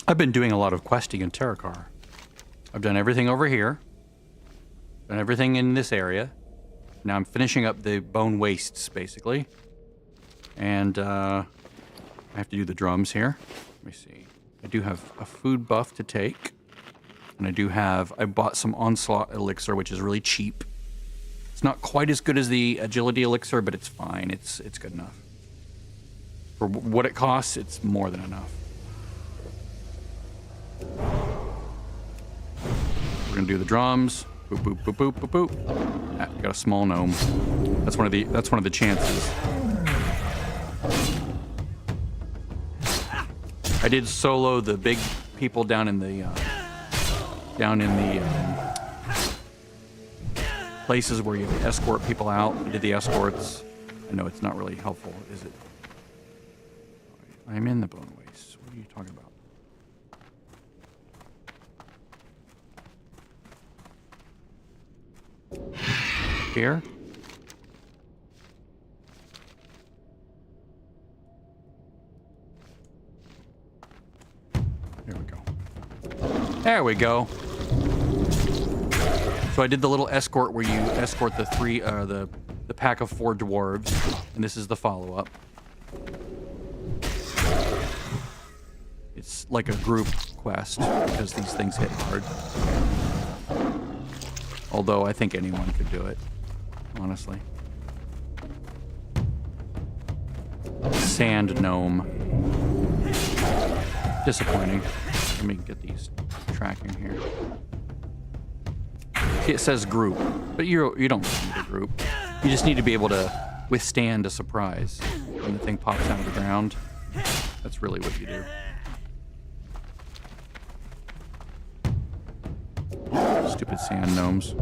I've been doing a lot of questing in Terrokar. I've done everything over here. Done everything in this area. Now I'm finishing up the bone wastes, basically. And I have to do the drums here. Let me see. I do have a food buff to take. And I bought some Onslaught elixir, which is really cheap. It's not quite as good as the agility elixir, but it's fine. It's good enough. For what it costs, it's more than enough. We're gonna do the drums. Boop boop boop boop boop boop. Ah, got a small gnome. That's one of the chances. I did solo the big people down in the places where you escort people out. I did the escorts. I know it's not really helpful, is it? I'm in the bone waste. What are you talking about? Here? There we go. There we go. So I did the little escort where you escort the pack of 4 dwarves, and this is the follow-up. It's like a group quest because these things hit hard. Although I think anyone could do it, honestly. Sand gnome. Disappointing. Let me get these tracking here. See, it says group, but you don't need a group. You just need to be able to withstand a surprise when the thing pops out of the ground. That's really what you do. Stupid sand gnomes.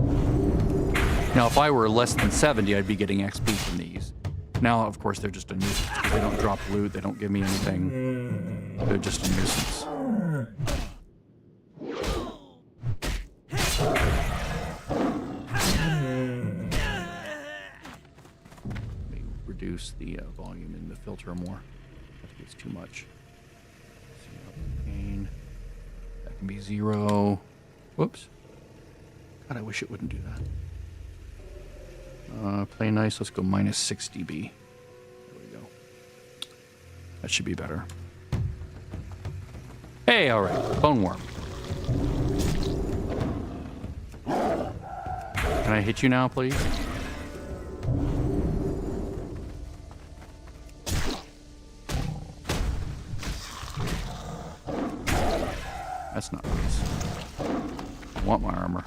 Now, if I were less than 70, I'd be getting XP from these. Now, of course, they're just a nuisance because they don't drop loot. They don't give me anything. They're just a nuisance. Let me reduce the volume in the filter more. I think it's too much. Pain. That can be 0. Whoops. God, I wish it wouldn't do that. Play nice. Let's go minus 6 dB. There we go. That should be better. Hey, all right. Bone worm. Can I hit you now, please? That's not nice. I want my armor.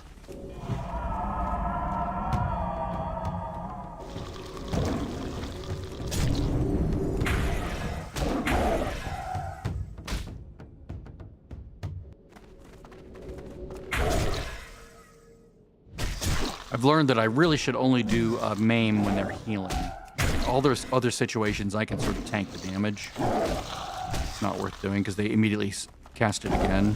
I've learned that I really should only do maim when they're healing. All those other situations, I can sort of tank the damage. It's not worth doing because they immediately cast it again.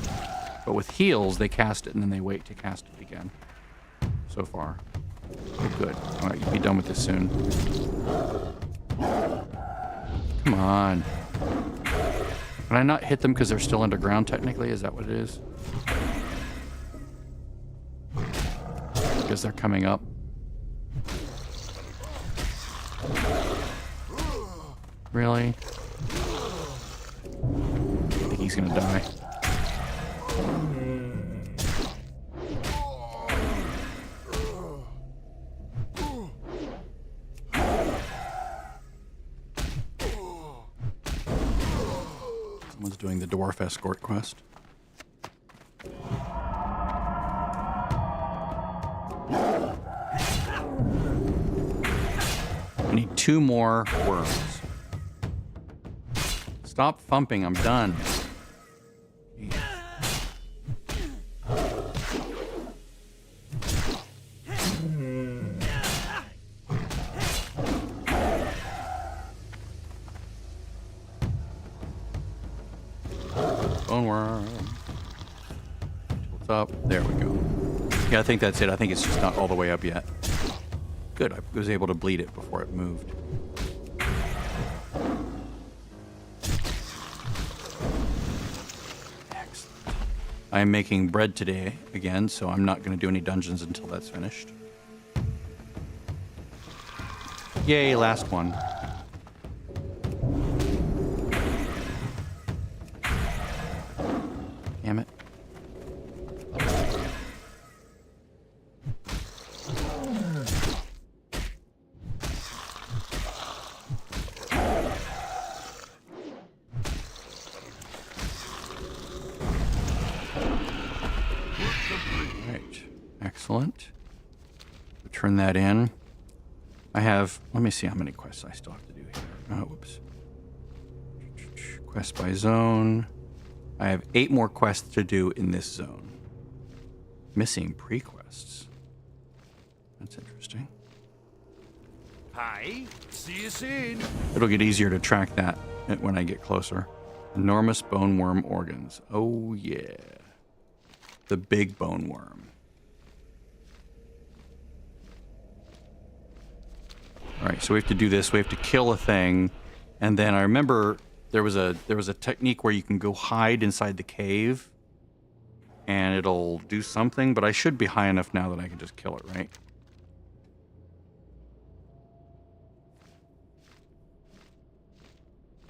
But with heals, they cast it and then they wait to cast it again. So far. Oh, good. All right, you'll be done with this soon. Come on. Can I not hit them because they're still underground, technically? Is that what it is? Because they're coming up. Really? I think he's gonna die. Someone's doing the dwarf escort quest. I need 2 more worms. Stop thumping, I'm done. Bone worm. What's up? There we go. Yeah, I think that's it. I think it's just not all the way up yet. Good, I was able to bleed it before it moved. Excellent. I'm making bread today again, so I'm not going to do any dungeons until that's finished. Yay, last one. Damn it. Excellent. Turn that in. I have, let me see how many quests I still have to do here. Oh, whoops. Quest by zone. I have 8 more quests to do in this zone. Missing pre-quests. That's interesting. Hi, see you soon. It'll get easier to track that when I get closer. Enormous bone worm organs. Oh, yeah. The big bone worm. All right, so we have to do this. We have to kill a thing, and then I remember there was a technique where you can go hide inside the cave, and it'll do something. But I should be high enough now that I can just kill it, right?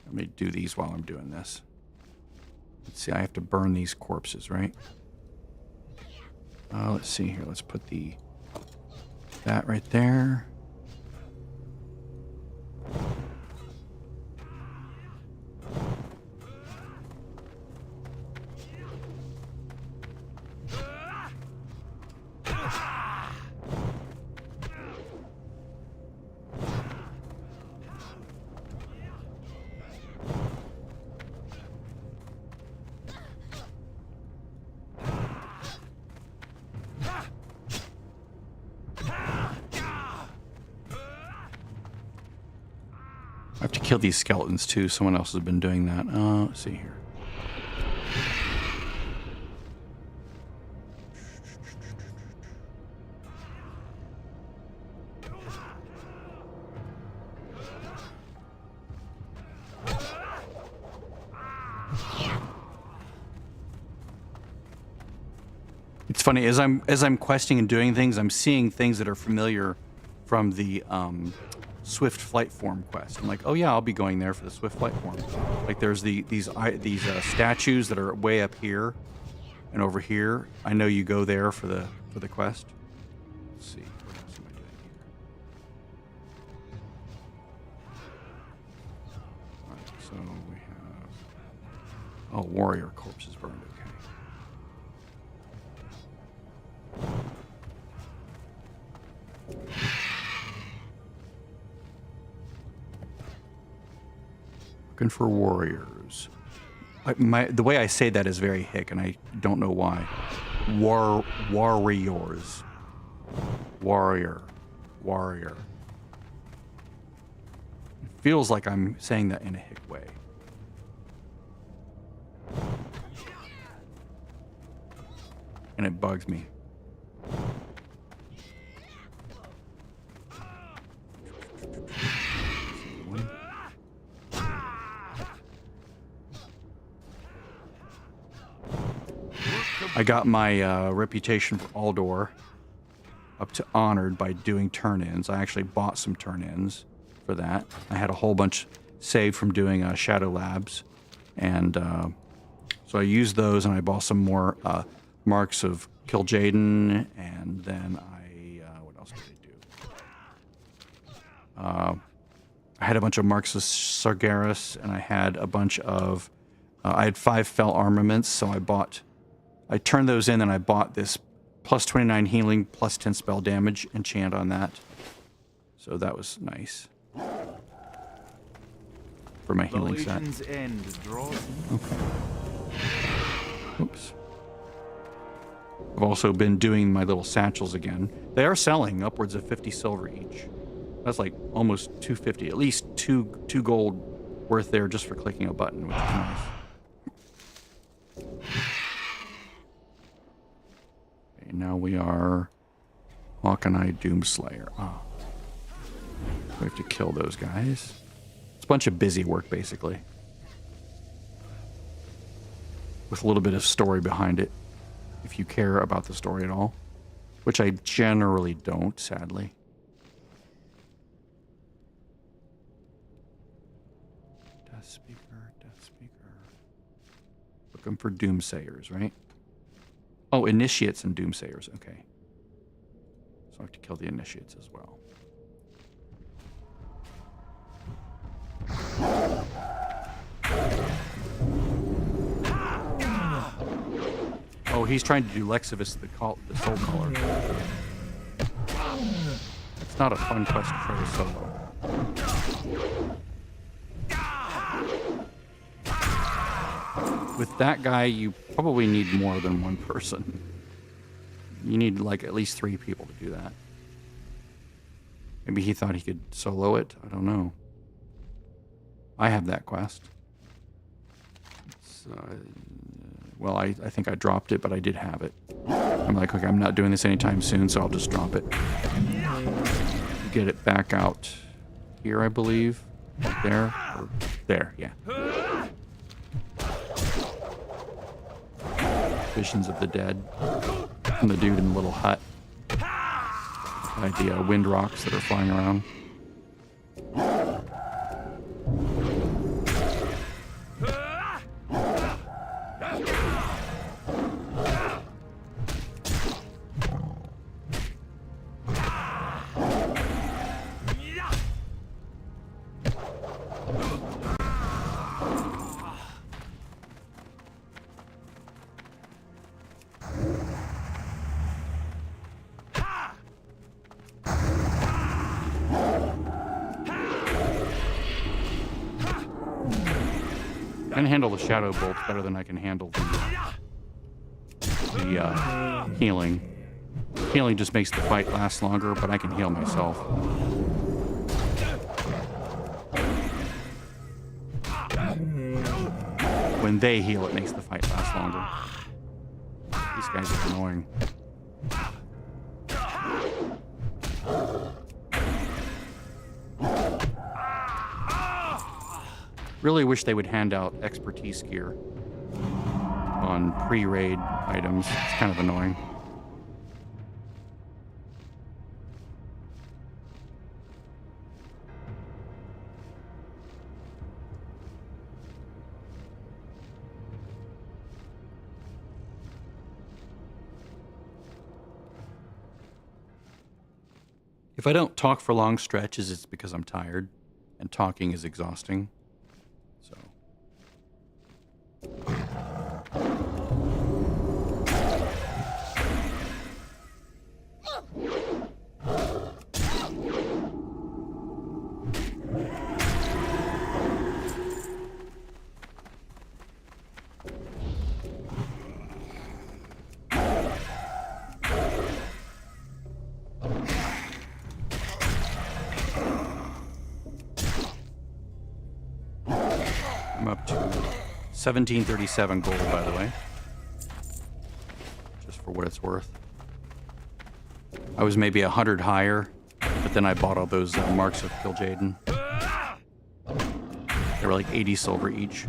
Let me do these while I'm doing this. Let's see. I have to burn these corpses, right? Let's see here. Let's put that right there. I have to kill these skeletons too. Someone else has been doing that. Let's see here. It's funny, as I'm questing and doing things, I'm seeing things that are familiar from the Swift Flight Form quest. I'm like, oh yeah, I'll be going there for the Swift Flight Form. Like there's these statues that are way up here and over here. I know you go there for the quest. Let's see, what else am I doing here? All right, so we have warrior corpses burned. Okay. Looking for warriors. The way I say that is very hick, and I don't know why. Warriors. Warrior. Warrior. It feels like I'm saying that in a hick way. And it bugs me. I got my reputation for Aldor up to honored by doing turn-ins. I actually bought some turn-ins for that. I had a whole bunch saved from doing Shadow Labs. And so I used those, and I bought some more marks of Kil'jaeden, and then what else did I do? I had a bunch of marks of Sargeras, and I had a bunch of... I had 5 fell armaments, so I turned those in, and I bought this plus 29 healing, plus 10 spell damage enchant on that. So that was nice. For my healing set. Okay. Oops. I've also been doing my little satchels again. They are selling upwards of 50 silver each. That's like almost 250, at least two gold worth there just for clicking a button, which is nice. Okay, now we are Hawkeye Doomslayer. Oh. We have to kill those guys. It's a bunch of busy work, basically. With a little bit of story behind it. if you care about the story at all, which I generally don't, sadly. Death Speaker, Death Speaker. Looking for Doomsayers, right? Oh, Initiates and Doomsayers, okay. So I have to kill the Initiates as well. Oh, he's trying to do Lexivus the Soul Caller. It's not a fun quest to try to solo. With that guy, you probably need more than one person. You need like at least 3 people to do that. Maybe he thought he could solo it. I don't know. I have that quest. Well, I think I dropped it, but I did have it. I'm like, okay, I'm not doing this anytime soon, so I'll just drop it. Get it back out here, I believe. Right there. Or there, yeah. Visions of the Dead. From the dude in the little hut. The wind rocks that are flying around. I can handle the shadow bolts better than I can handle the healing. Healing just makes the fight last longer, but I can heal myself. When they heal, it makes the fight last longer. These guys are annoying. Really wish they would hand out expertise gear on pre-raid items. It's kind of annoying. If I don't talk for long stretches, it's because I'm tired, and talking is exhausting. So. I'm up to 1737 gold, by the way. Just for what it's worth. I was maybe 100 higher, but then I bought all those Marks of Kil'jaeden. They were like 80 silver each.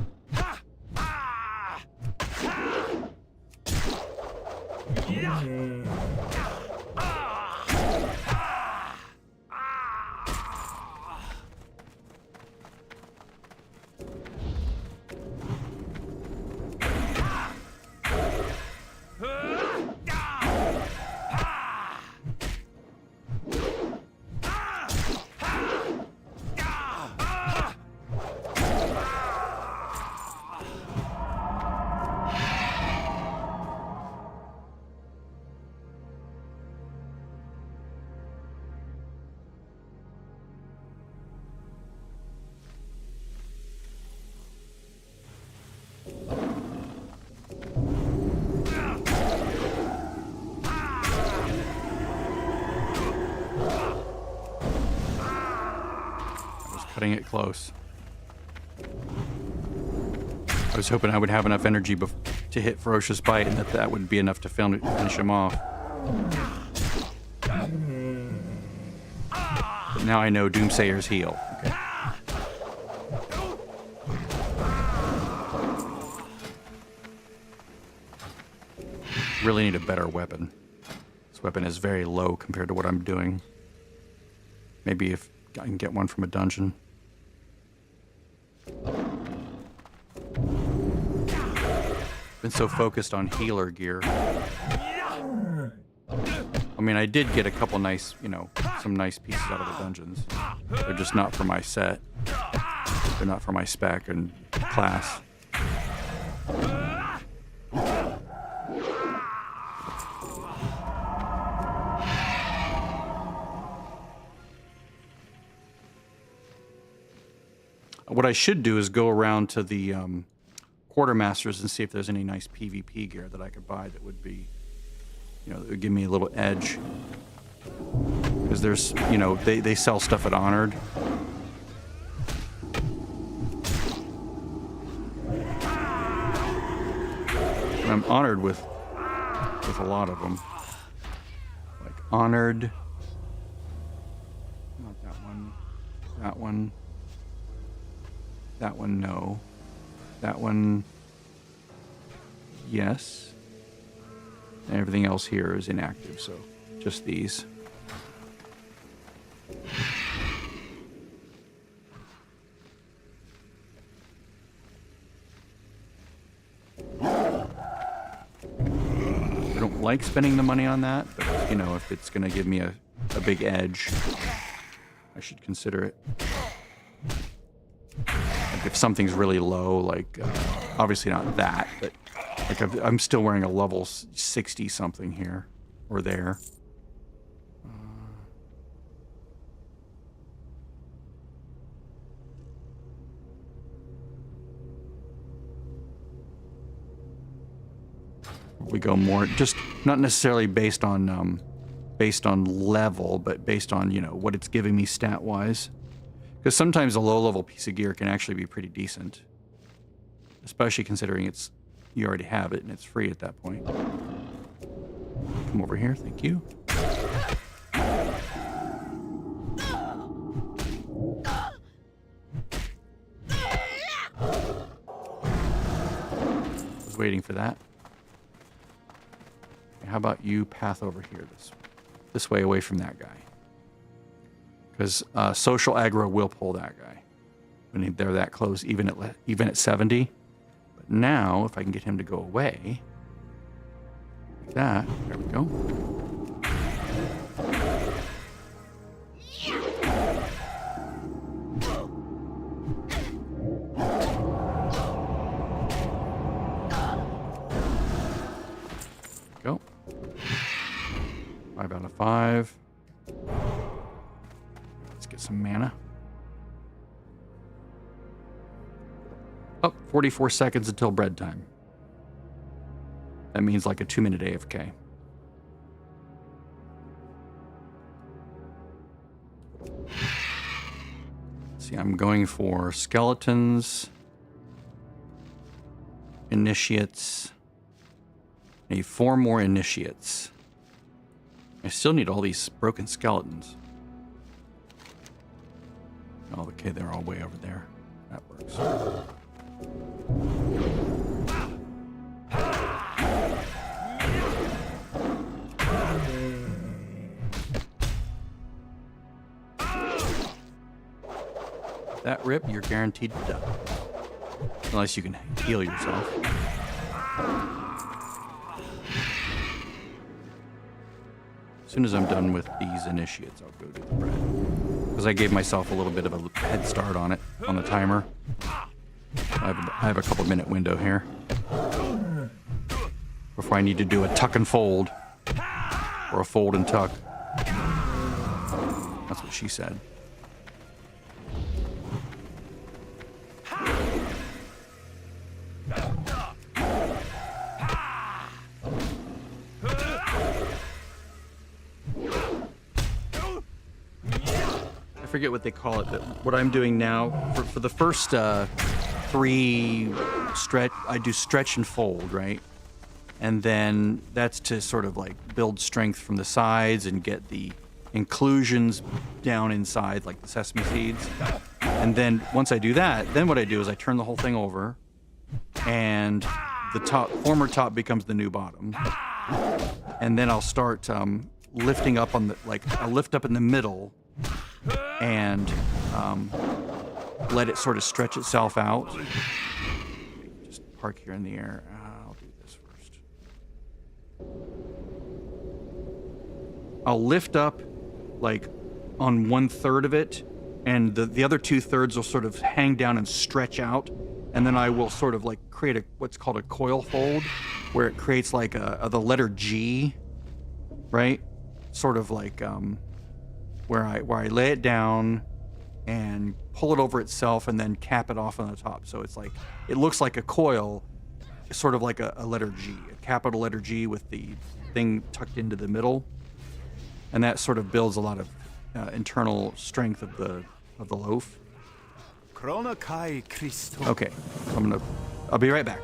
Cutting it close. I was hoping I would have enough energy to hit Ferocious Bite and that would be enough to finish him off. But now I know Doomsayers heal. Okay. Really need a better weapon. This weapon is very low compared to what I'm doing. Maybe if I can get one from a dungeon. Been so focused on healer gear. I mean, I did get a couple nice, you know, some nice pieces out of the dungeons. They're just not for my set. They're not for my spec and class. What I should do is go around to the quartermasters and see if there's any nice PvP gear that I could buy that would be, you know, that would give me a little edge. Because there's, you know, they sell stuff at Honored. And I'm honored with a lot of them. Like Honored. Not that one. That one. That one, no. That one, yes. And everything else here is inactive, so just these. I don't like spending the money on that, but, you know, if it's going to give me a big edge, I should consider it. If something's really low, like, obviously not that, but like I'm still wearing a level 60 something here, or there. We go more, just not necessarily based on level, but based on, you know, what it's giving me stat-wise. Because sometimes a low-level piece of gear can actually be pretty decent. Especially considering you already have it and it's free at that point. Come over here, thank you. Was waiting for that. Okay, how about you path over here this way away from that guy? Because social aggro will pull that guy when they're that close, even at 70. But now, if I can get him to go away, like that, there we go. Go. 5 out of 5. Get some mana. Oh, 44 seconds until bread time. That means like a 2-minute AFK. See, I'm going for skeletons, initiates. I need 4 more initiates. I still need all these broken skeletons. Oh, okay, they're all way over there. That works. That rip, you're guaranteed to die. Unless you can heal yourself. As soon as I'm done with these initiates, I'll go do the bread. Because I gave myself a little bit of a head start on it, on the timer. I have a couple minute window here. Before I need to do a tuck and fold. Or a fold and tuck. That's what she said. I forget what they call it, but what I'm doing now, for the first 3 stretch, I do stretch and fold, right? And then that's to sort of like build strength from the sides and get the inclusions down inside, like the sesame seeds. And then once I do that, then what I do is I turn the whole thing over, and the former top becomes the new bottom. and then I'll start lifting up on the, like, I'll lift up in the middle and let it sort of stretch itself out. Just park here in the air. I'll do this first. I'll lift up like on 1/3 of it, and the other 2/3 will sort of hang down and stretch out, and then I will sort of like create what's called a coil fold, where it creates like the letter G, right? Sort of like where I lay it down and pull it over itself and then cap it off on the top. So it's like, it looks like a coil, sort of like a letter G, a capital letter G with the thing tucked into the middle. And that sort of builds a lot of internal strength of the loaf. Okay, so I'll be right back.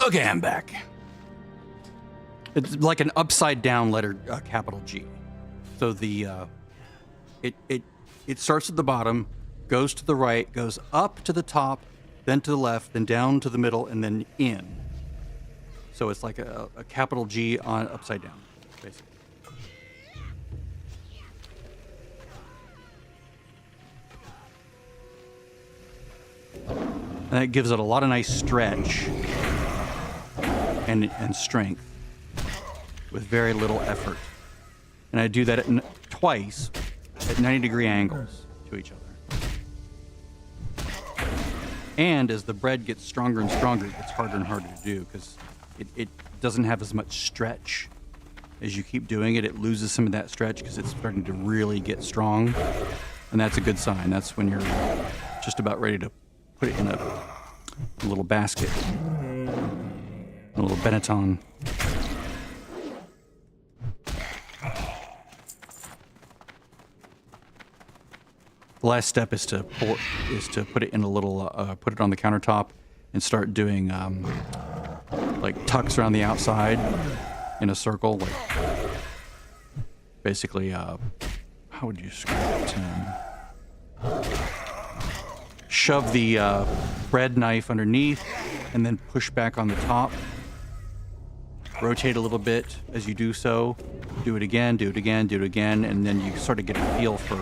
Okay, I'm back. It's like an upside down letter, capital G. So it starts at the bottom, goes to the right, goes up to the top, then to the left, then down to the middle, and then in. So it's like a capital G on upside down, basically. And that gives it a lot of nice stretch and strength with very little effort. And I do that twice at 90-degree angles to each other. And as the bread gets stronger and stronger, it gets harder and harder to do because it doesn't have as much stretch. As you keep doing it, it loses some of that stretch because it's starting to really get strong. And that's a good sign. That's when you're just about ready to put it in a little basket. A little Benetton. The last step is to put it in a little, put it on the countertop and start doing like tucks around the outside in a circle. Like basically, how would you describe it? Shove the bread knife underneath and then push back on the top. Rotate a little bit as you do so. Do it again, do it again, do it again, and then you sort of get a feel for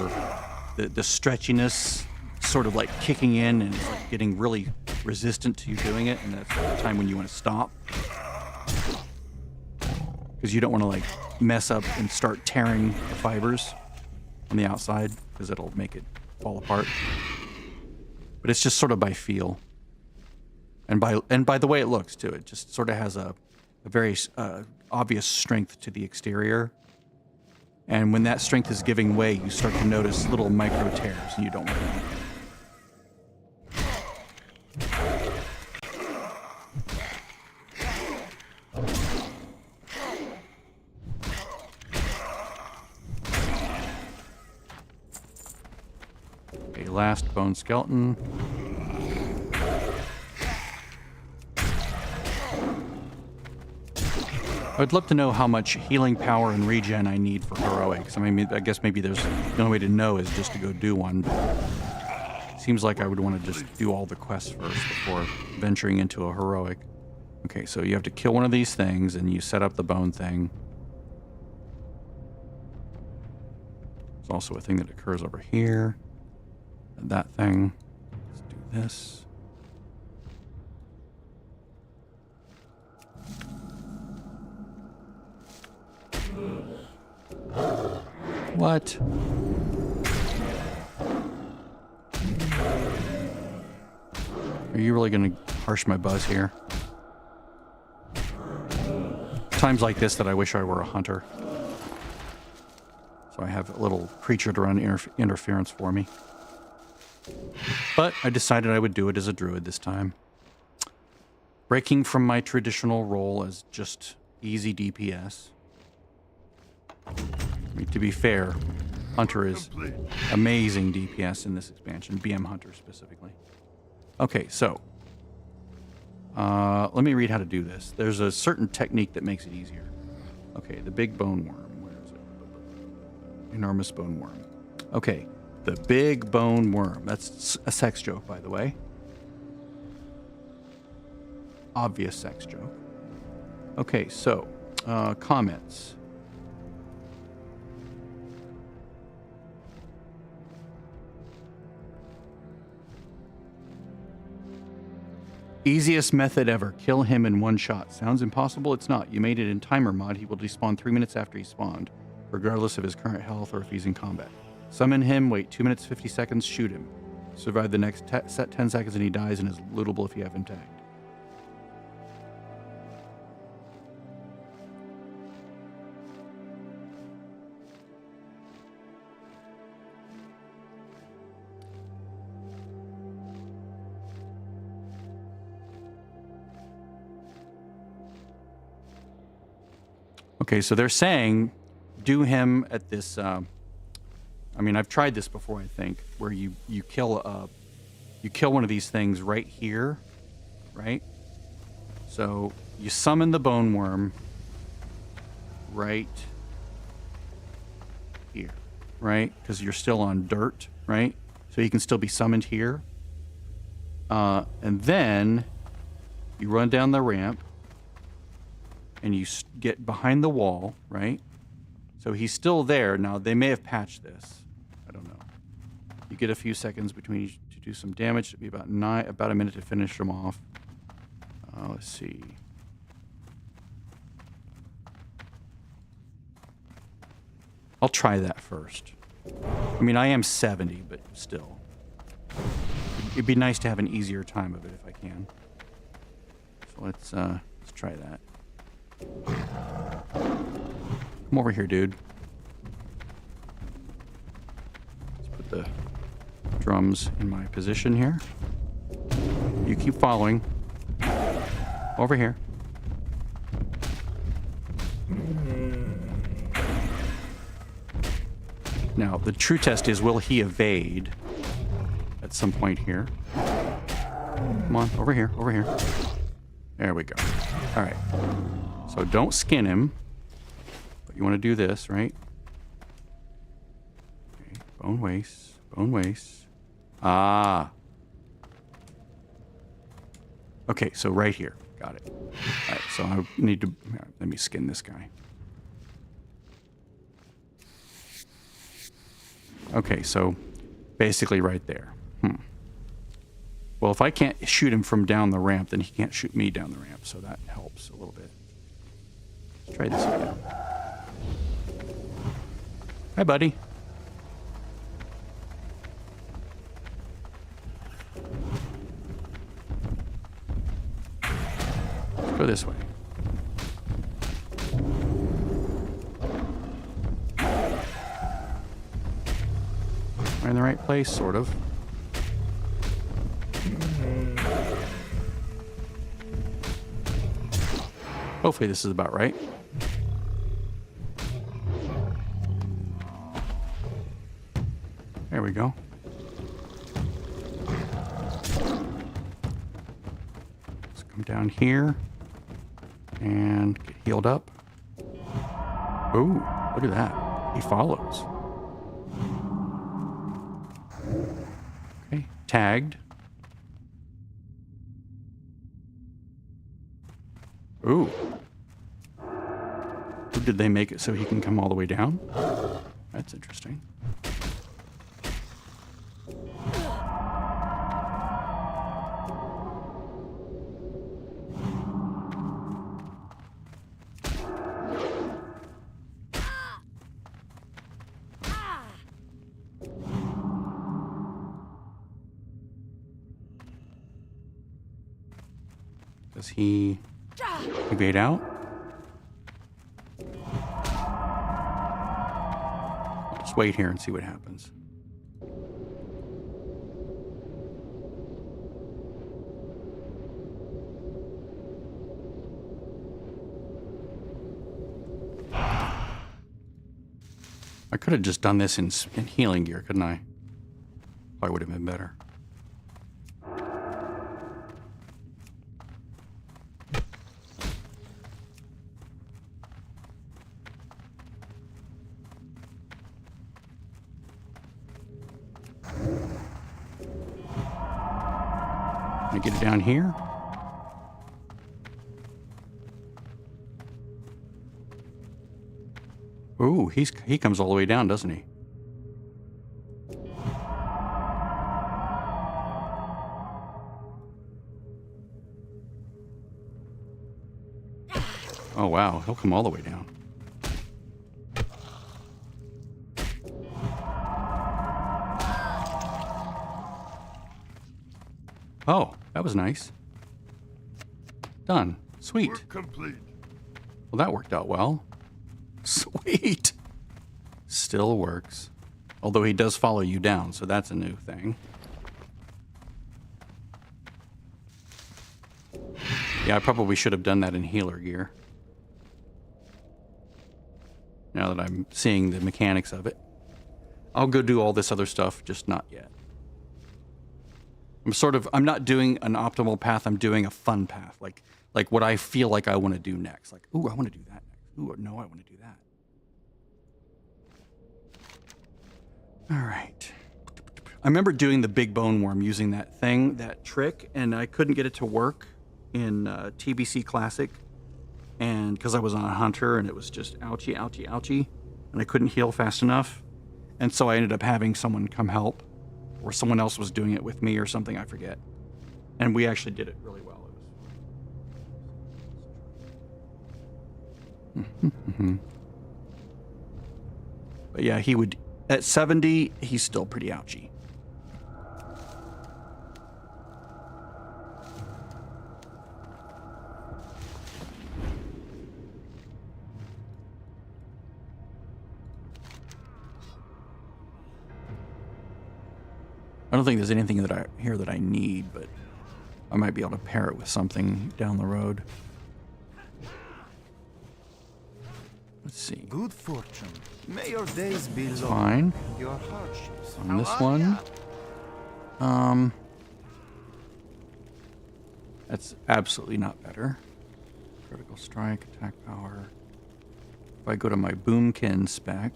the stretchiness sort of like kicking in, and it's like getting really resistant to you doing it, and that's the time when you want to stop. Because you don't want to like mess up and start tearing the fibers on the outside, because it'll make it fall apart. But it's just sort of by feel. And by the way it looks too. It just sort of has a very obvious strength to the exterior. And when that strength is giving way, you start to notice little micro tears, and you don't want to. Okay, last bone skeleton. I'd love to know how much healing power and regen I need for heroics. I mean, I guess maybe the only way to know is just to go do one. Seems like I would want to just do all the quests first before venturing into a heroic. Okay, so you have to kill one of these things, and you set up the bone thing. There's also a thing that occurs over here. And that thing. Let's do this. What? Are you really going to harsh my buzz here? Times like this that I wish I were a hunter. So I have a little creature to run interference for me. But I decided I would do it as a druid this time. Breaking from my traditional role as just easy DPS. I mean, to be fair, Hunter is amazing DPS in this expansion. BM Hunter specifically. Okay, so let me read how to do this. There's a certain technique that makes it easier. Okay, the big bone worm. Where is it? Enormous bone worm. Okay, the big bone worm. That's a sex joke, by the way. Obvious sex joke. Okay, so comments. Easiest method ever. Kill him in one shot. Sounds impossible? It's not. You made it in timer mod. He will despawn 3 minutes after he spawned, regardless of his current health or if he's in combat. Summon him, wait 2 minutes 50 seconds, shoot him. Survive the next set 10 seconds and he dies and is lootable if you have him tagged. Okay, so they're saying do him at this, I mean, I've tried this before, I think, where you kill one of these things right here, right? So you summon the bone worm right here, right? Because you're still on dirt, right? So you can still be summoned here. And then you run down the ramp and you get behind the wall, right? So he's still there. Now, they may have patched this. I don't know. You get a few seconds between each to do some damage. It'd be about a minute to finish him off. Let's see. I'll try that first. I mean, I am 70, but still. It'd be nice to have an easier time of it if I can. So let's try that. Come over here, dude. Let's put the drums in my position here. You keep following. Over here. Now, the true test is, will he evade at some point here? Come on, over here, over here. There we go. All right. So don't skin him. But you want to do this, right? Okay. Bone waste. Bone waste. Ah. Okay, so right here. Got it. All right, so I need to... let me skin this guy. Okay, so basically right there. Well, if I can't shoot him from down the ramp, then he can't shoot me down the ramp, so that helps a little bit. Let's try this again. Hi, buddy. Let's go this way. Am I in the right place? Sort of. Hopefully this is about right. There we go. Let's come down here and get healed up. Ooh, look at that. He follows. Okay, tagged. Ooh. Did they make it so he can come all the way down? That's interesting. Does he evade out? I'll just wait here and see what happens. I could have just done this in healing gear, couldn't I? Probably would have been better. Can I get it down here? Ooh, he comes all the way down, doesn't he? Oh wow, he'll come all the way down. Oh, that was nice. Done. Sweet. Work complete. Well, that worked out well. Sweet. Still works. Although he does follow you down, so that's a new thing. Yeah, I probably should have done that in healer gear. Now that I'm seeing the mechanics of it. I'll go do all this other stuff, just not yet. I'm not doing an optimal path, I'm doing a fun path. Like what I feel like I want to do next. Like, ooh, I want to do that next. Ooh, no, I want to do that. All right. I remember doing the big bone worm using that trick, and I couldn't get it to work in TBC Classic. And because I was on a hunter and it was just ouchie, ouchie, ouchie, and I couldn't heal fast enough. And so I ended up having someone come help, or someone else was doing it with me or something, I forget. And we actually did it really well. But yeah, he would, at 70, he's still pretty ouchy. I don't think there's anything here that I need, but I might be able to pair it with something down the road. Let's see. Good fortune. May your days be long. Fine. Your hardships. On this one. That's absolutely not better. Critical strike, attack power. If I go to my boomkin spec,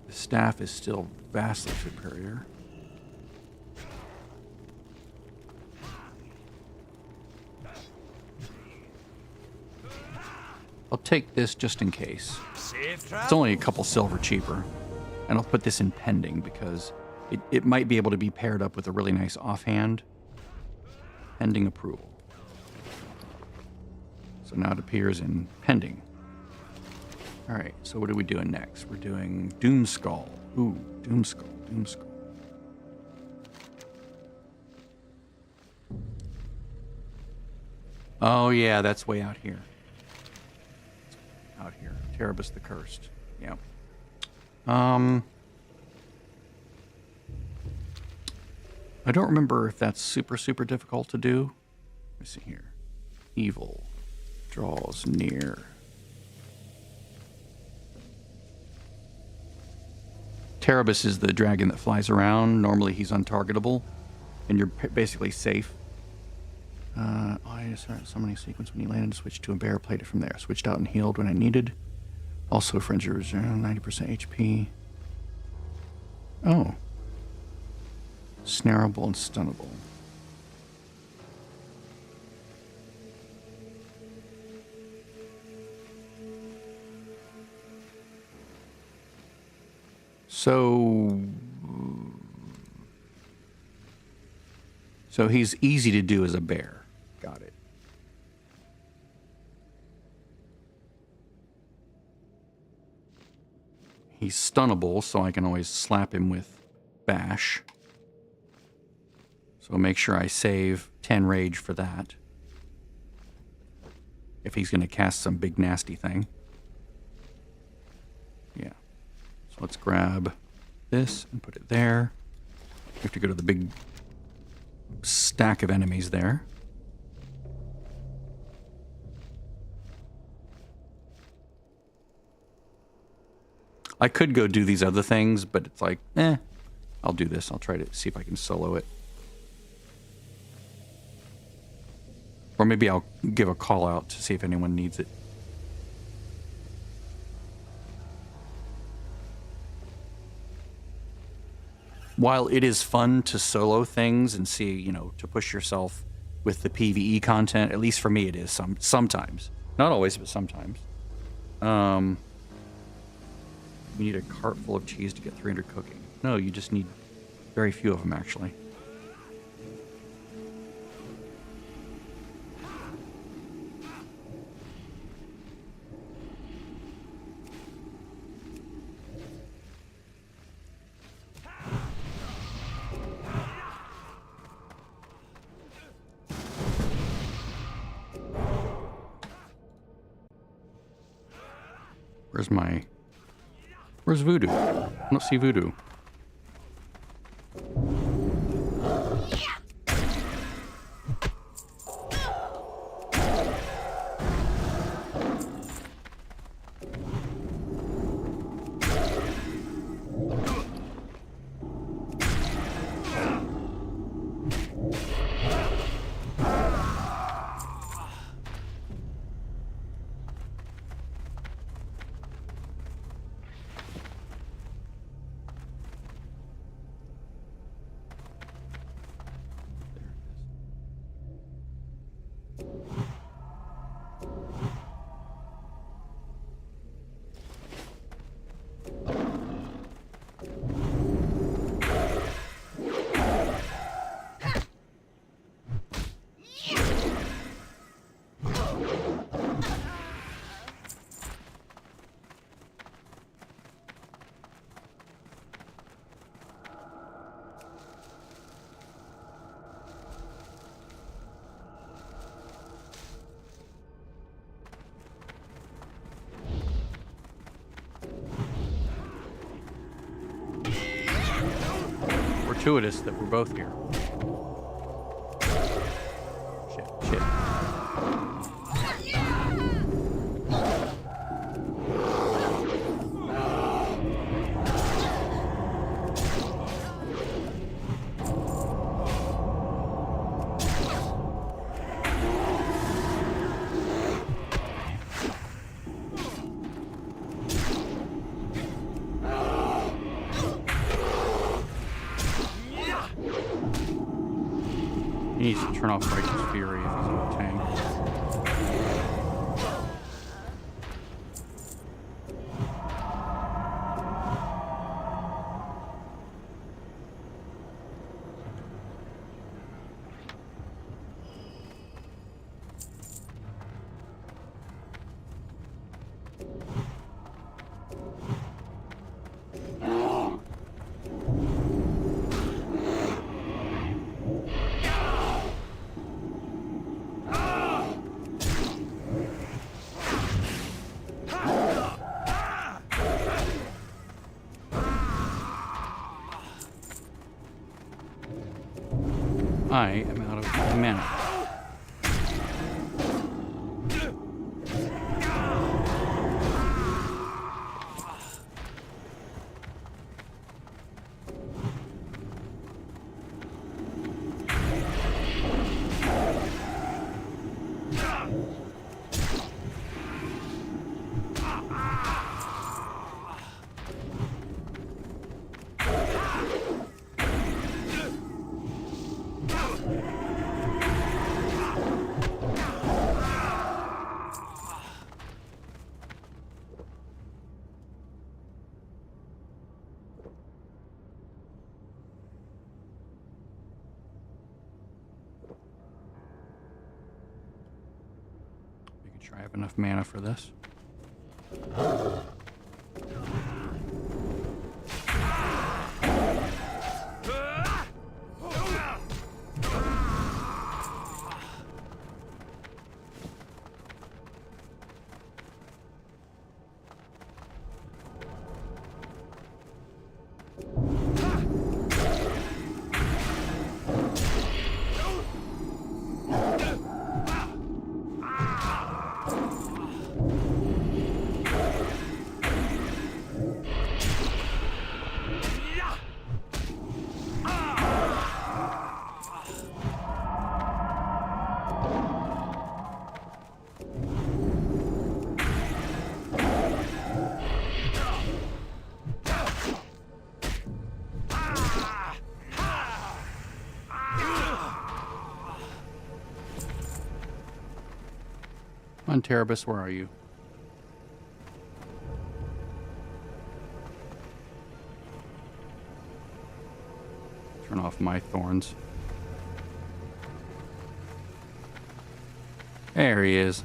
the staff is still vastly superior. I'll take this just in case. It's only a couple silver cheaper. And I'll put this in pending because it might be able to be paired up with a really nice offhand. Pending approval. So now it appears in pending. Alright, so what are we doing next? We're doing Doomskull. Ooh, Doomskull, Doomskull. Oh yeah, that's way out here. Out here. Terrobus the Cursed. Yep. I don't remember if that's super difficult to do. Let me see here. Evil draws near. Terrobus is the dragon that flies around. Normally he's untargetable, and you're basically safe. I started summoning sequence when you landed, switched to a bear, played it from there. Switched out and healed when I needed. Also, Frenzy Reserve, 90% HP. Oh. Snareable and stunnable. So he's easy to do as a bear. Got it. He's stunnable, so I can always slap him with Bash. So make sure I save 10 rage for that. if he's going to cast some big nasty thing. Yeah. So let's grab this and put it there. We have to go to the big stack of enemies there. I could go do these other things, but it's like, I'll do this. I'll try to see if I can solo it. Or maybe I'll give a call out to see if anyone needs it. While it is fun to solo things and see, you know, to push yourself with the PvE content, at least for me it is sometimes. Not always, but sometimes. You need a cart full of cheese to get 300 cooking. No, you just need very few of them, actually. Where's Voodoo? I don't see Voodoo. Fortuitous that we're both here. Shit. He needs to turn off Righteous Fury if he's in the tank. I am out of mana. Making sure I have enough mana for this. on, Terrabus, where are you? Turn off my thorns. There he is.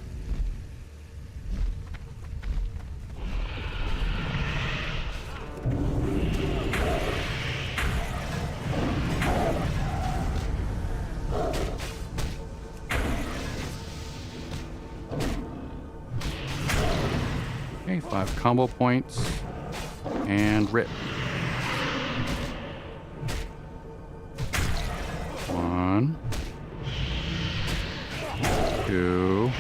Okay, 5 combo points and rip. 1, 2.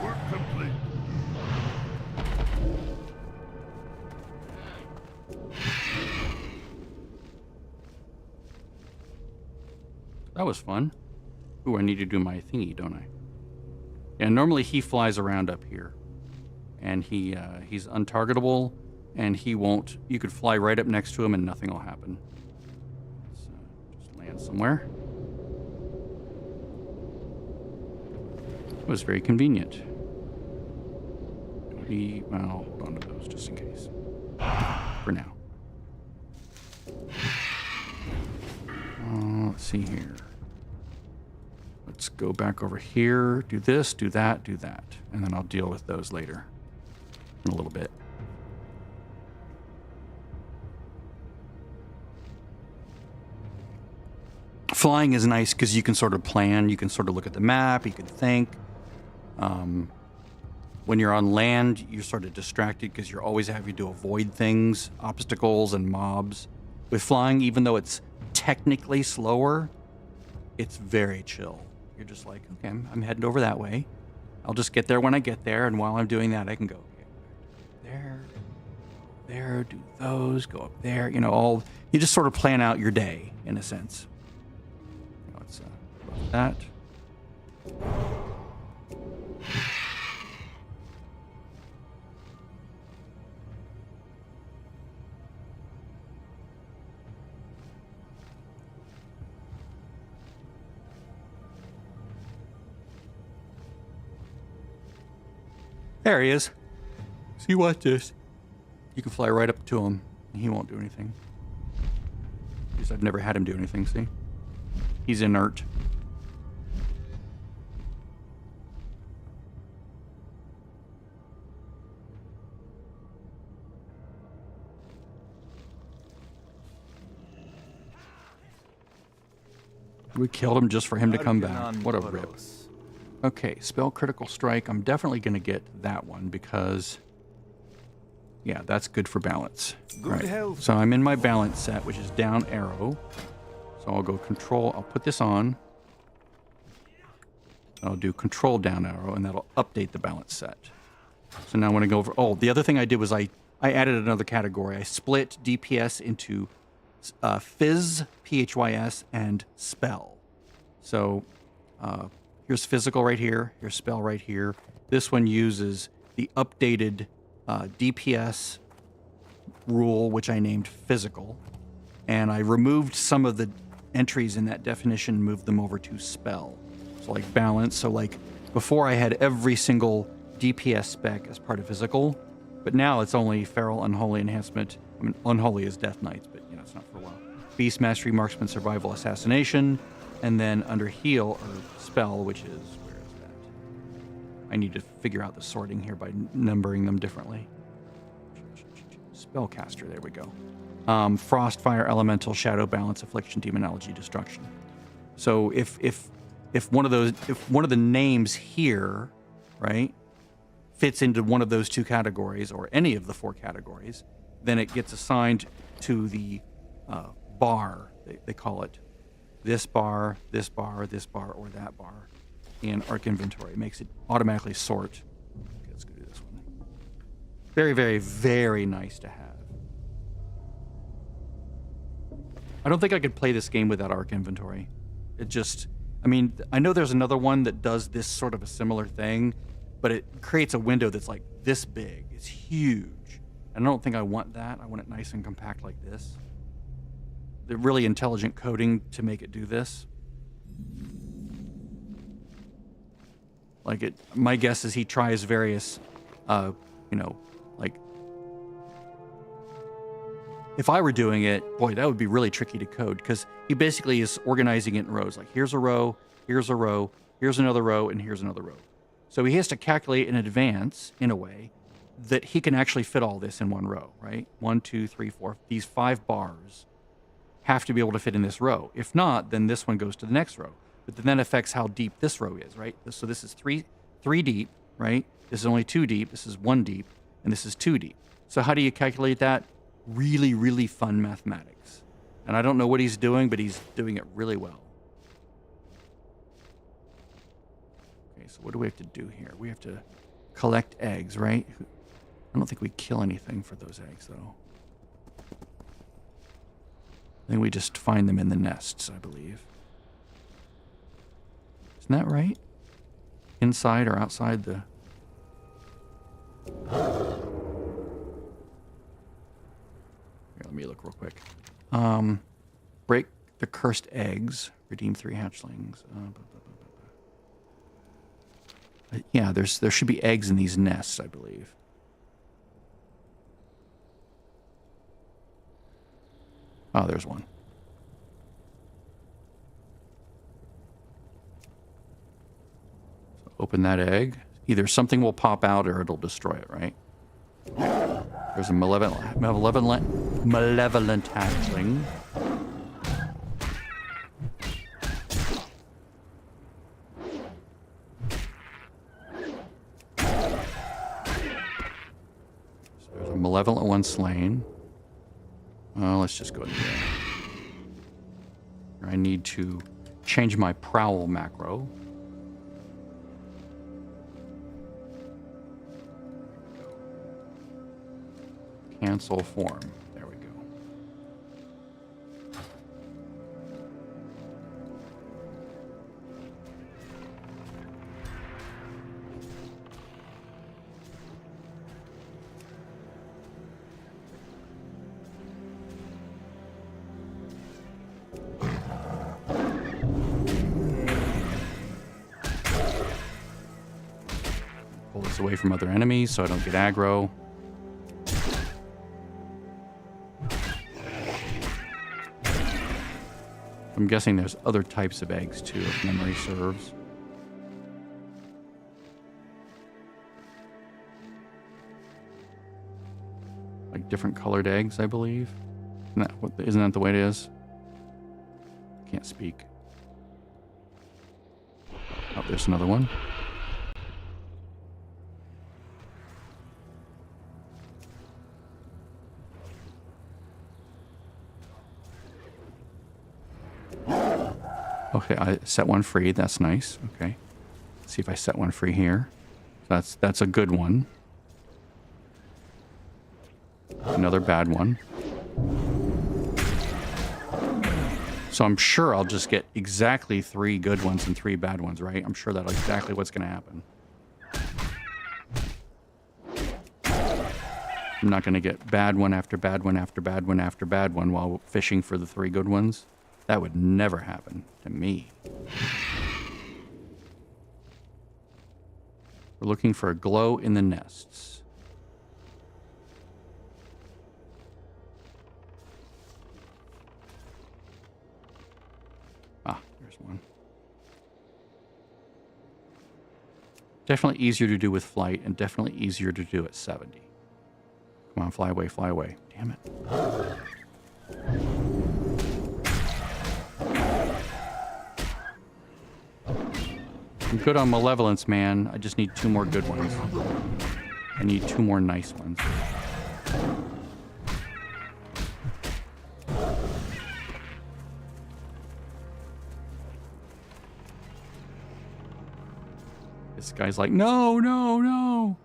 Work complete. That was fun. Ooh, I need to do my thingy, don't I? Yeah, normally he flies around up here. And he's untargetable, and he won't... You could fly right up next to him and nothing will happen. So just land somewhere. It was very convenient. Well, hold on to those just in case. For now. Let's see here. Let's go back over here, do this, do that, and then I'll deal with those later in a little bit. Flying is nice because you can sort of plan, you can sort of look at the map, you can think. When you're on land, you're sort of distracted because you're always having to avoid things, obstacles and mobs. With flying, even though it's technically slower, it's very chill. You're just like, okay, I'm heading over that way. I'll just get there when I get there, and while I'm doing that, I can go there, do those, go up there. You know, you just sort of plan out your day in a sense. Let's that. There he is. See, watch this. You can fly right up to him, and he won't do anything. Because I've never had him do anything, see? He's inert. We killed him just for him to come back. What a rip. Okay, spell critical strike. I'm definitely going to get that one because, yeah, that's good for balance. Good health. So I'm in my balance set, which is down arrow. So I'll go control. I'll put this on. I'll do control down arrow, and that'll update the balance set. So now I want to go over. Oh, the other thing I did was I added another category. I split DPS into Phys, Phys, and Spell. So here's physical right here. Here's spell right here. This one uses the updated DPS rule, which I named physical. And I removed some of the entries in that definition, moved them over to spell. So like balance. So like before I had every single DPS spec as part of physical, but now it's only feral, unholy, enhancement. I mean, unholy is death knights, but you know, it's not for a while. Beast mastery, marksman, survival, assassination. And then under heal or spell, which is, where is that? I need to figure out the sorting here by numbering them differently. Spellcaster, there we go. Frost, fire, elemental, shadow, balance, affliction, demonology, destruction. So if one of the names here, right, fits into one of those two categories or any of the four categories, then it gets assigned to the bar, they call it. This bar, this bar, this bar, or that bar in Arc Inventory. It makes it automatically sort. Okay, let's go do this one. Very, very, very nice to have. I don't think I could play this game without Arc Inventory. It just, I mean, I know there's another one that does this sort of a similar thing, but it creates a window that's like this big. It's huge. And I don't think I want that. I want it nice and compact like this. The really intelligent coding to make it do this. Like it, my guess is he tries various, you know, like, if I were doing it, boy, that would be really tricky to code because he basically is organizing it in rows. Like here's a row, here's a row, here's another row, and here's another row. So he has to calculate in advance, in a way, that he can actually fit all this in one row, right? 1, 2, 3, 4. These 5 bars have to be able to fit in this row. If not, then this one goes to the next row. But then that affects how deep this row is, right? So this is three deep, right? This is only 2 deep. This is 1 deep, and this is 2 deep. So how do you calculate that? Really, really fun mathematics. And I don't know what he's doing, but he's doing it really well. Okay, so what do we have to do here? We have to collect eggs, right? I don't think we kill anything for those eggs, though. I think we just find them in the nests, I believe. Isn't that right? Inside or outside the... Here, let me look real quick. Break the cursed eggs. Redeem 3 hatchlings. Yeah, there should be eggs in these nests, I believe. Oh, there's one. So open that egg. Either something will pop out or it'll destroy it, right? There's a malevolent hatchling. So there's a malevolent one slain. Well, let's just go ahead and I need to change my prowl macro. Cancel form. There we go. Pull this away from other enemies so I don't get aggro. I'm guessing there's other types of eggs too, if memory serves. Like different colored eggs, I believe. Isn't that the way it is? Can't speak. Oh, there's another one. Okay, I set one free. That's nice. Okay. Let's see if I set one free here. That's a good one. Another bad one. So I'm sure I'll just get exactly 3 good ones and 3 bad ones, right? I'm sure that's exactly what's going to happen. I'm not going to get bad one after bad one after bad one after bad one while fishing for the 3 good ones. That would never happen to me. We're looking for a glow in the nests. Ah, there's one. Definitely easier to do with flight and definitely easier to do at 70. Come on, fly away, fly away. Damn it. I'm good on malevolence, man. I just need 2 more good ones. I need 2 more nice ones. This guy's like, no, no, no.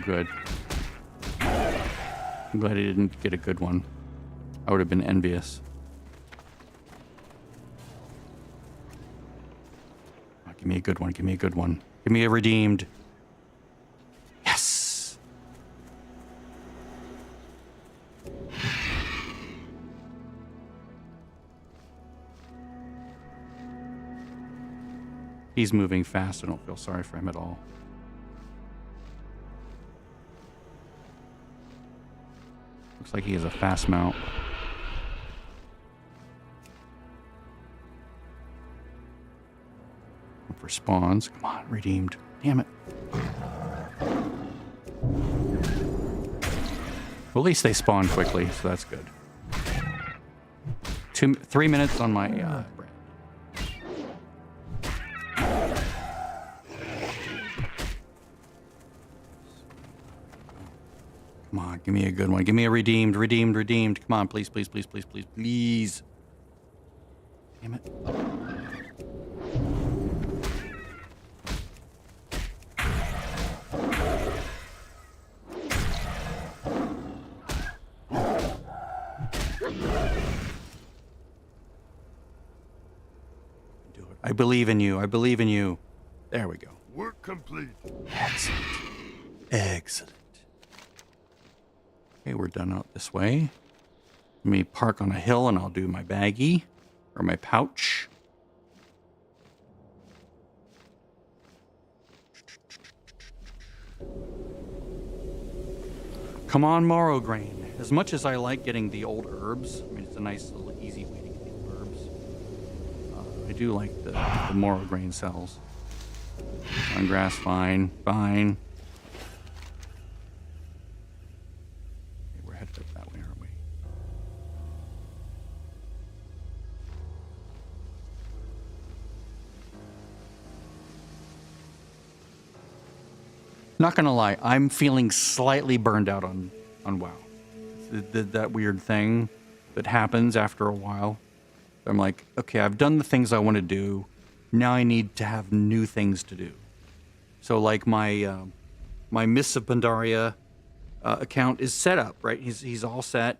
good. I'm glad he didn't get a good one. I would have been envious. Oh, give me a good one. Give me a good one. Give me a redeemed. Yes. He's moving fast. I don't feel sorry for him at all. Looks like he has a fast mount. For spawns. Come on, redeemed. Damn it. Well, at least they spawn quickly, so that's good. 3 minutes on my bread. Come on, give me a good one. Give me a redeemed, redeemed, redeemed. Come on, please, please, please, please, please, please. Damn it. Do it. I believe in you. I believe in you. There we go. Work complete. Excellent. Excellent. Okay, we're done out this way. Let me park on a hill and I'll do my baggie or my pouch. Come on, Morrow Grain. As much as I like getting the old herbs, I mean, it's a nice little easy way to get the old herbs. I do like the Morrow Grain cells. On grass, fine, fine. Okay, we're headed up that way, aren't we? Not gonna lie, I'm feeling slightly burned out on WoW. That weird thing that happens after a while. I'm like, okay, I've done the things I want to do. Now I need to have new things to do. So like my Mists of Pandaria account is set up, right? He's all set.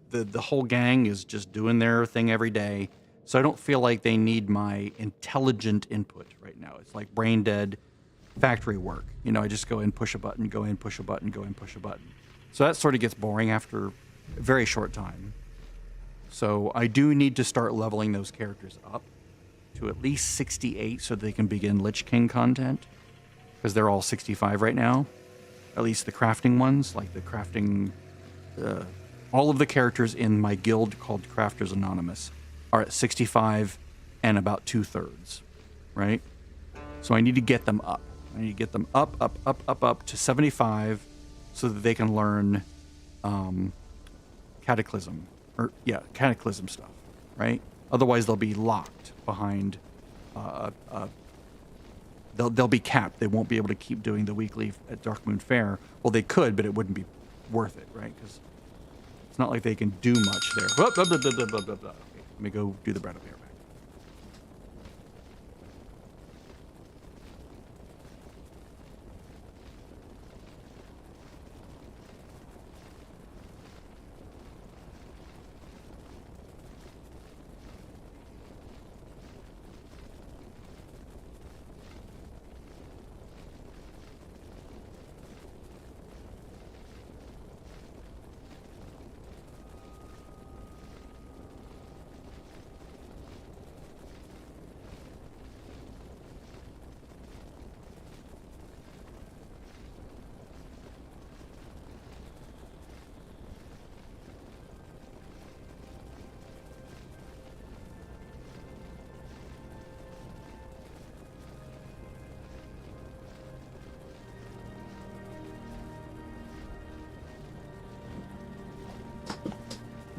The whole gang is just doing their thing every day. So I don't feel like they need my intelligent input right now. It's like brain dead factory work. You know, I just go in, push a button, go in, push a button, go in, push a button. So that sort of gets boring after a very short time. So I do need to start leveling those characters up to at least 68 so they can begin Lich King content. Because they're all 65 right now. At least the crafting ones, like the crafting... all of the characters in my guild called Crafters Anonymous are at 65 and about 2/3, right? So I need to get them up. I need to get them up to 75 so that they can learn Cataclysm. Cataclysm stuff, right? Otherwise, they'll be locked behind... They'll be capped. They won't be able to keep doing the weekly at Darkmoon Fair. Well, they could, but it wouldn't be worth it, right? Because it's not like they can do much there. Okay, let me go do the bread up here.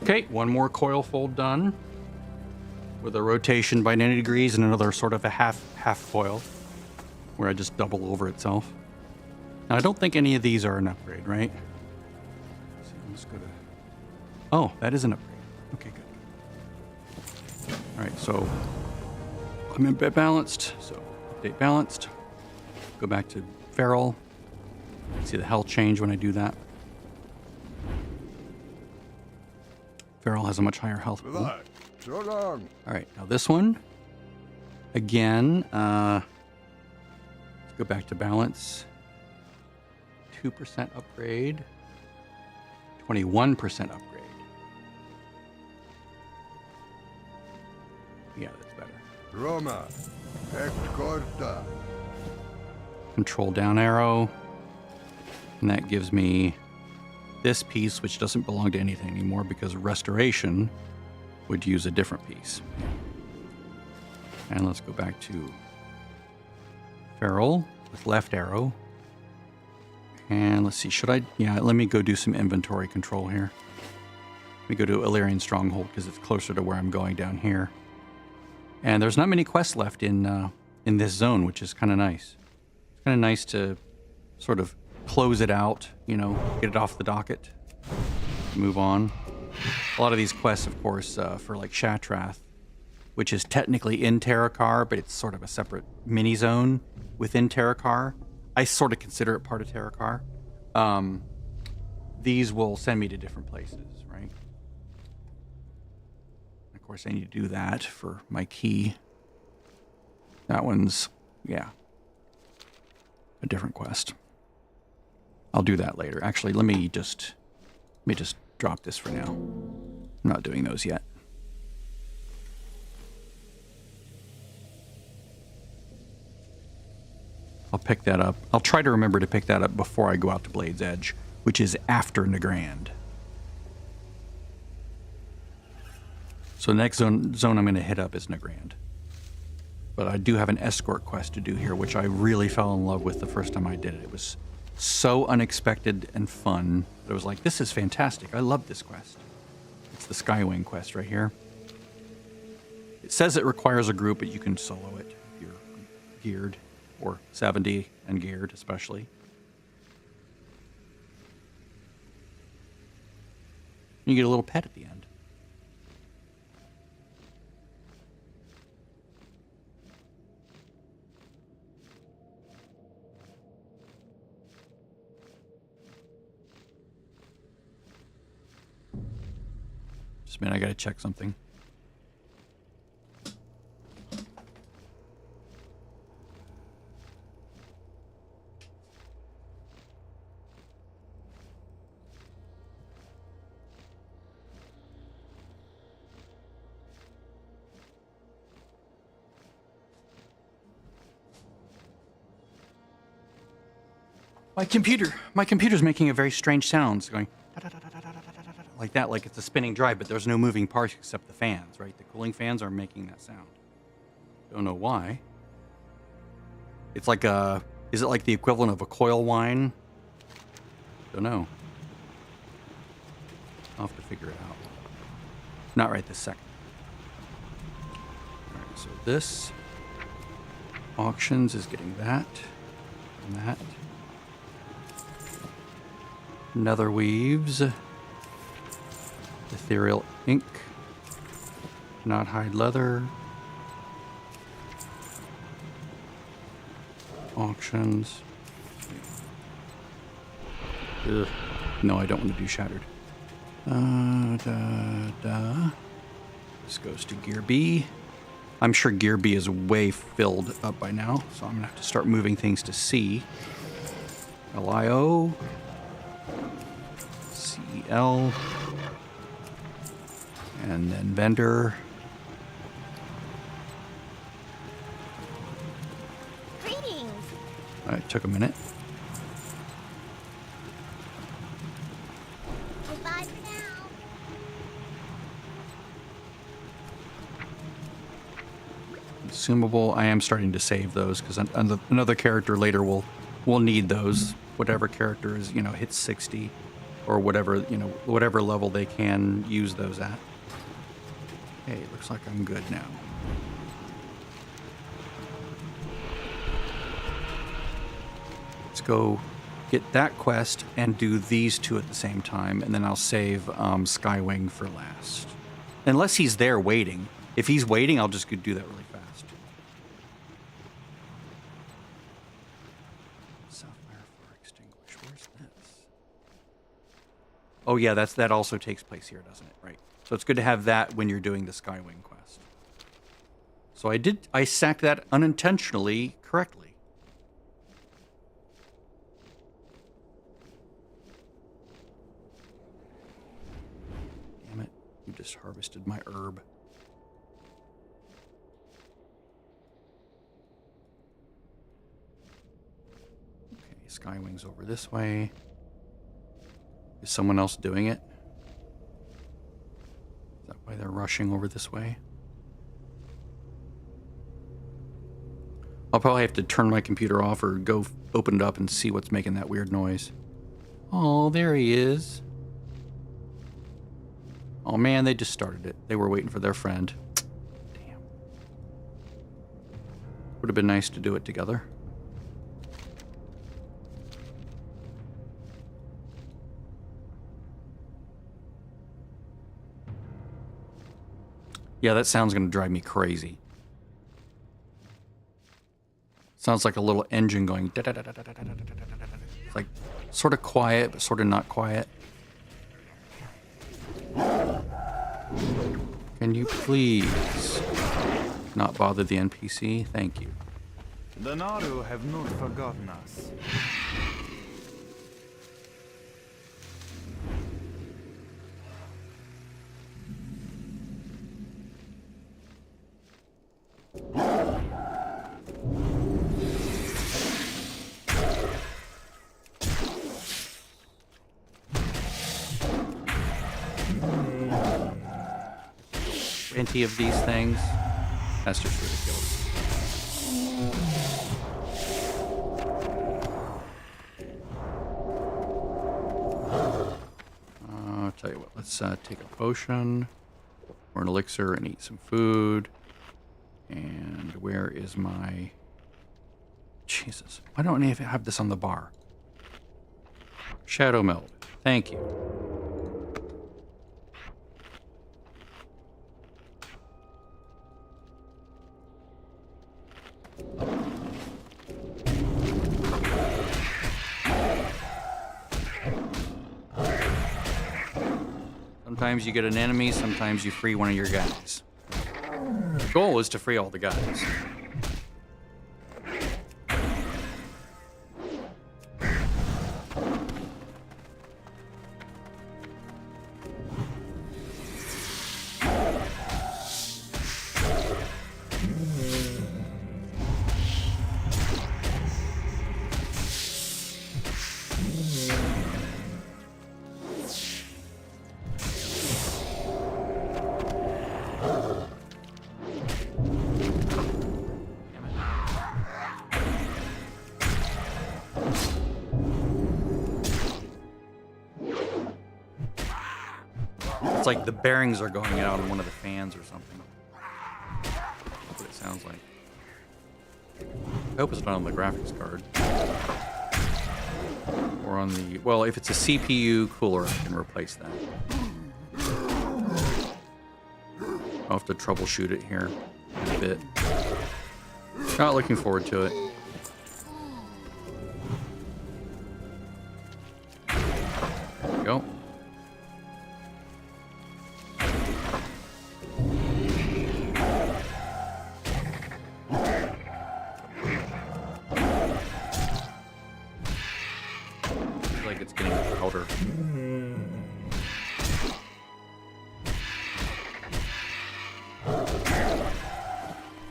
Okay, one more coil fold done with a rotation by 90 degrees and another sort of a half foil where I just double over itself. Now, I don't think any of these are an upgrade, right? Let's see, I'm just gonna... Oh, that is an upgrade. Okay, good. All right, so I'm in balanced, so update balanced. Go back to feral. See the health change when I do that. Feral has a much higher health pool. Right. So long. All right, now this one. Again, let's go back to balance. 2% upgrade. 21% upgrade. Yeah, that's better. Roma. Et corta. Control down arrow. And that gives me this piece, which doesn't belong to anything anymore because restoration would use a different piece. And let's go back to Feral with left arrow. And let's see, should I? Yeah, let me go do some inventory control here. Let me go to Illyrian Stronghold because it's closer to where I'm going down here. And there's not many quests left in this zone, which is kind of nice. It's kind of nice to sort of close it out, you know, get it off the docket, move on. A lot of these quests, of course, for like Shatrath, which is technically in Terrokar, but it's sort of a separate mini zone within Terrokar. I sort of consider it part of Terrokar. These will send me to different places, right? Of course, I need to do that for my key. That one's, yeah, a different quest. I'll do that later. Actually, let me just drop this for now. I'm not doing those yet. I'll pick that up. I'll try to remember to pick that up before I go out to Blade's Edge, which is after Nagrand. So the next zone I'm going to hit up is Nagrand. But I do have an escort quest to do here, which I really fell in love with the first time I did it. It was so unexpected and fun that I was like, this is fantastic. I love this quest. It's the Skywing quest right here. It says it requires a group, but you can solo it if you're geared, or 70 and geared especially. You get a little pet at the end. Just a minute, I gotta check something. My computer's making a very strange sound. It's going like that, like it's a spinning drive, but there's no moving parts except the fans, right? The cooling fans are making that sound. Don't know why. It's like is it like the equivalent of a coil whine? Don't know. I'll have to figure it out. Not right this second. All right, so this auctions is getting that and that. Nether weaves. Ethereal ink. Not hide leather. Auctions. Ugh. No, I don't want to do shattered. This goes to Gear B. I'm sure Gear B is way filled up by now, so I'm going to have to start moving things to C. LIO. CEL. And then vendor. Greetings. All right, took a minute. Goodbye for now. Consumable. I am starting to save those because another character later will need those. Whatever character is, hits 60 or whatever, whatever level they can use those at. Okay, looks like I'm good now. Let's go get that quest and do these two at the same time, and then I'll save Skywing for last. Unless he's there waiting. If he's waiting, I'll just go do that really fast. Sapphire for extinguish. Where's this? Oh yeah, that also takes place here, doesn't it? Right. So it's good to have that when you're doing the Skywing quest. So I sacked that unintentionally correctly. Damn it. You just harvested my herb. Okay, Skywing's over this way. Is someone else doing it? Is that why they're rushing over this way? I'll probably have to turn my computer off or go open it up and see what's making that weird noise. Oh, there he is. Oh man, they just started it. They were waiting for their friend. Damn. Would have been nice to do it together. Yeah, that sound's going to drive me crazy. Sounds like a little engine going. It's like sort of quiet, but sort of not quiet. Can you please not bother the NPC? Thank you. The Naru have not forgotten us. Plenty of these things. That's just ridiculous. I'll tell you what, let's take a potion or an elixir and eat some food. And where is my... Jesus, why don't I even have this on the bar? Shadow meld. Thank you. Sometimes you get an enemy, sometimes you free one of your guys. The goal is to free all the guys. It's like the bearings are going out on one of the fans or something. That's what it sounds like. I hope it's not on the graphics card. Or on the... Well, if it's a CPU cooler, I can replace that. I'll have to troubleshoot it here in a bit. Not looking forward to it. There we go. It's getting louder.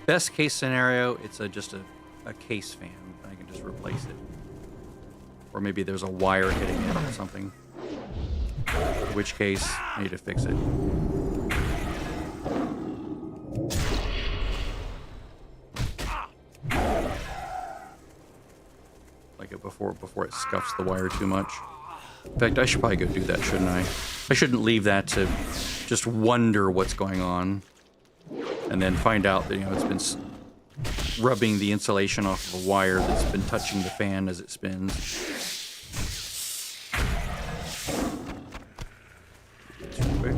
Best case scenario, it's just a case fan. I can just replace it. Or maybe there's a wire hitting it or something. In which case, I need to fix it. Like it before it scuffs the wire too much. In fact, I should probably go do that, shouldn't I? I shouldn't leave that to just wonder what's going on, and then find out that, you know, it's been rubbing the insulation off of a wire that's been touching the fan as it spins. Too quick.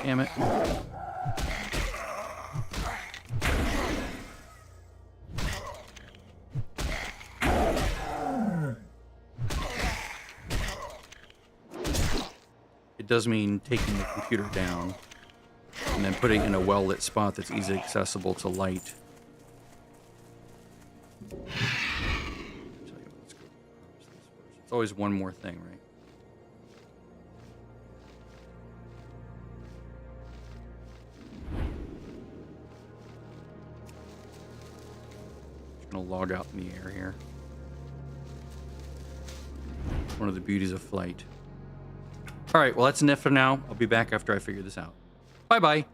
Damn it. it does mean taking the computer down and then putting it in a well-lit spot that's easily accessible to light. Tell you what, let's go. It's always one more thing, right? Just gonna log out in the air here. One of the beauties of flight. All right, well, that's enough for now. I'll be back after I figure this out. Bye-bye.